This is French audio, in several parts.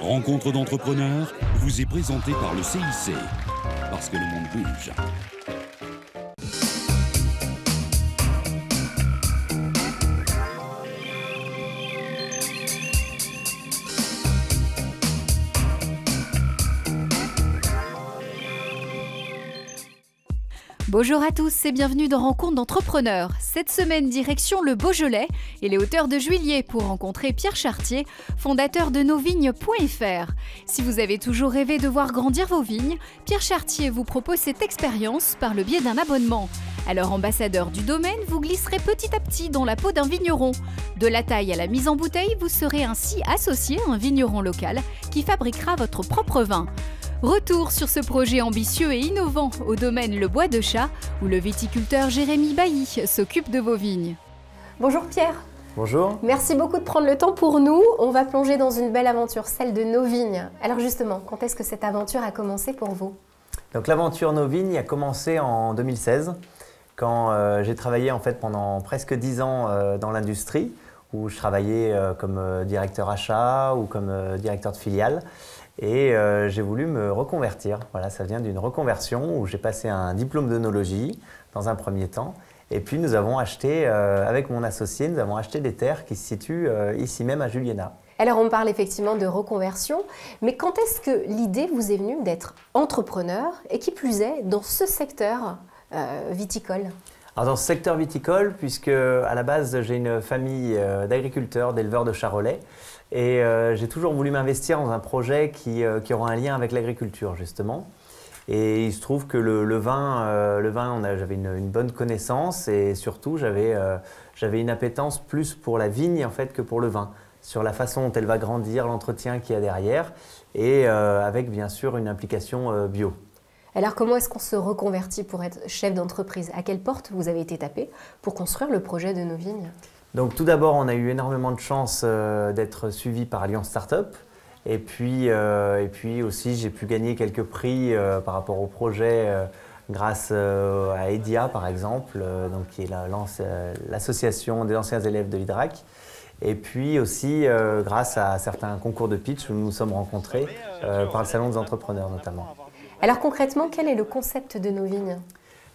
Rencontre d'entrepreneurs vous est présentée par le CIC, parce que le monde bouge. Bonjour à tous et bienvenue dans Rencontre d'entrepreneurs. Cette semaine, direction le Beaujolais et les hauteurs de Juillet pour rencontrer Pierre Chartier, fondateur de nosvignes.fr. Si vous avez toujours rêvé de voir grandir vos vignes, Pierre Chartier vous propose cette expérience par le biais d'un abonnement. Alors, ambassadeur du domaine, vous glisserez petit à petit dans la peau d'un vigneron. De la taille à la mise en bouteille, vous serez ainsi associé à un vigneron local qui fabriquera votre propre vin. Retour sur ce projet ambitieux et innovant au domaine Le Bois de Chat, où le viticulteur Jérémy Bailly s'occupe de vos vignes. Bonjour Pierre. Bonjour. Merci beaucoup de prendre le temps pour nous. On va plonger dans une belle aventure, celle de Nos Vignes. Alors justement, quand est-ce que cette aventure a commencé pour vous? Donc l'aventure Nos Vignes a commencé en 2016, quand j'ai travaillé en fait pendant presque 10 ans dans l'industrie, où je travaillais comme directeur achat ou comme directeur de filiale. Et j'ai voulu me reconvertir. Voilà, ça vient d'une reconversion où j'ai passé un diplôme d'œnologie dans un premier temps. Et puis nous avons acheté, avec mon associé, nous avons acheté des terres qui se situent ici même à Juliena. Alors on parle effectivement de reconversion, mais quand est-ce que l'idée vous est venue d'être entrepreneur et qui plus est dans ce secteur viticole? Alors dans ce secteur viticole, puisque à la base j'ai une famille d'agriculteurs, d'éleveurs de charolais, et j'ai toujours voulu m'investir dans un projet qui aura un lien avec l'agriculture justement. Et il se trouve que le vin, j'avais une bonne connaissance et surtout j'avais une appétence plus pour la vigne en fait que pour le vin, sur la façon dont elle va grandir, l'entretien qu'il y a derrière, et avec bien sûr une implication bio. Alors comment est-ce qu'on se reconvertit pour être chef d'entreprise? À quelle porte vous avez été tapé pour construire le projet de Nos Vignes? Donc tout d'abord, on a eu énormément de chance d'être suivi par Alliance Startup. Et puis aussi, j'ai pu gagner quelques prix par rapport au projet grâce à EDIA par exemple, donc qui est l'association des anciens élèves de l'Hydrac. Et puis aussi grâce à certains concours de pitch où nous nous sommes rencontrés par le Salon des entrepreneurs notamment. Alors concrètement, quel est le concept de Nos Vignes?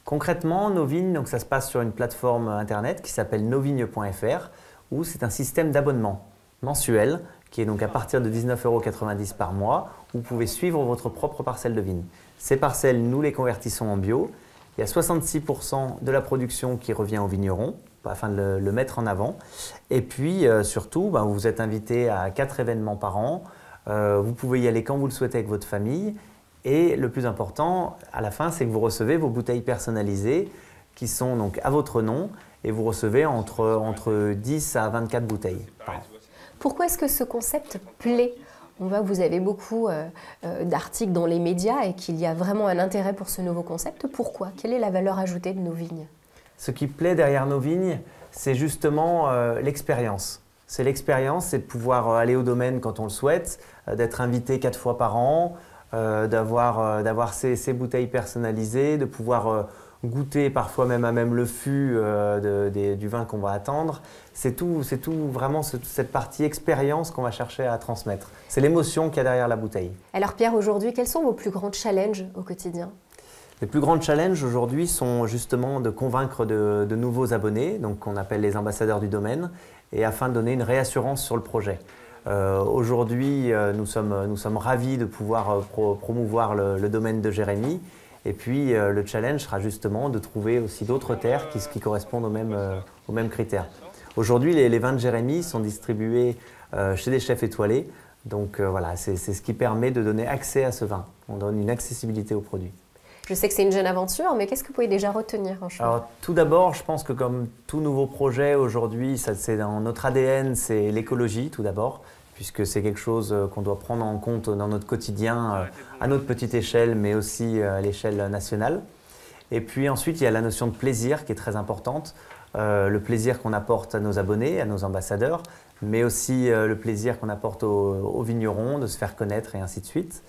Concrètement, Nos Vignes, donc ça se passe sur une plateforme internet qui s'appelle nosvignes.fr, où c'est un système d'abonnement mensuel qui est donc à partir de 19,90 € par mois, où vous pouvez suivre votre propre parcelle de vigne. Ces parcelles, nous les convertissons en bio. Il y a 66% de la production qui revient aux vignerons, afin de le mettre en avant. Et puis surtout, vous êtes invité à 4 événements par an. Vous pouvez y aller quand vous le souhaitez avec votre famille. Et le plus important, à la fin, c'est que vous recevez vos bouteilles personnalisées qui sont donc à votre nom et vous recevez entre 10 à 24 bouteilles par an. Pourquoi est-ce que ce concept plaît? On voit que vous avez beaucoup d'articles dans les médias et qu'il y a vraiment un intérêt pour ce nouveau concept. Pourquoi? Quelle est la valeur ajoutée de Nos Vignes? Ce qui plaît derrière Nos Vignes, c'est justement l'expérience. C'est l'expérience, c'est de pouvoir aller au domaine quand on le souhaite, d'être invité 4 fois par an, d'avoir ces bouteilles personnalisées, de pouvoir goûter parfois même à même le fût du vin qu'on va attendre. C'est tout vraiment cette partie expérience qu'on va chercher à transmettre. C'est l'émotion qu'il y a derrière la bouteille. Alors Pierre, aujourd'hui, quels sont vos plus grands challenges au quotidien? Les plus grands challenges aujourd'hui sont justement de convaincre de nouveaux abonnés, donc qu'on appelle les ambassadeurs du domaine, et afin de donner une réassurance sur le projet. Aujourd'hui, nous sommes ravis de pouvoir promouvoir le domaine de Jérémy. Et puis, le challenge sera justement de trouver aussi d'autres terres qui correspondent aux mêmes critères. Aujourd'hui, les vins de Jérémy sont distribués chez des chefs étoilés. Donc voilà, c'est ce qui permet de donner accès à ce vin. On donne une accessibilité au produit. Je sais que c'est une jeune aventure, mais qu'est-ce que vous pouvez déjà retenir en choix? Alors, tout d'abord, je pense que comme tout nouveau projet aujourd'hui, c'est dans notre ADN, c'est l'écologie tout d'abord, puisque c'est quelque chose qu'on doit prendre en compte dans notre quotidien, à notre petite échelle, mais aussi à l'échelle nationale. Et puis ensuite, il y a la notion de plaisir qui est très importante, le plaisir qu'on apporte à nos abonnés, à nos ambassadeurs, mais aussi le plaisir qu'on apporte aux vignerons de se faire connaître et ainsi de suite.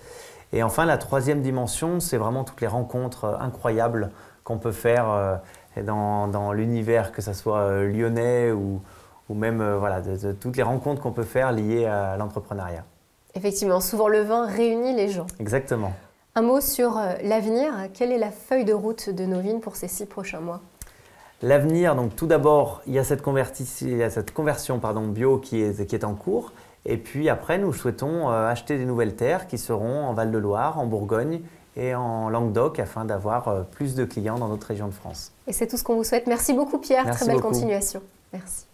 Et enfin, la troisième dimension, c'est vraiment toutes les rencontres incroyables qu'on peut faire dans l'univers, que ce soit lyonnais ou même voilà, de toutes les rencontres qu'on peut faire liées à l'entrepreneuriat. Effectivement, souvent le vin réunit les gens. Exactement. Un mot sur l'avenir. Quelle est la feuille de route de Novine pour ces 6 prochains mois? L'avenir, donc tout d'abord, il y a cette conversion bio qui est en cours. Et puis après, nous souhaitons acheter des nouvelles terres qui seront en Val-de-Loire, en Bourgogne et en Languedoc afin d'avoir plus de clients dans notre région de France. Et c'est tout ce qu'on vous souhaite. Merci beaucoup Pierre, Merci très belle beaucoup. continuation. Merci.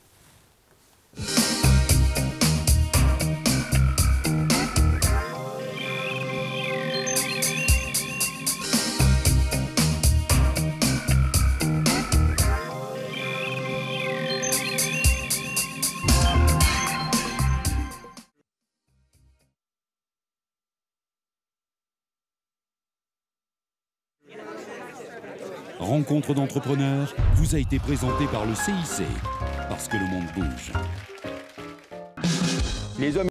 Rencontre d'entrepreneurs vous a été présentée par le CIC, parce que le monde bouge. Les hommes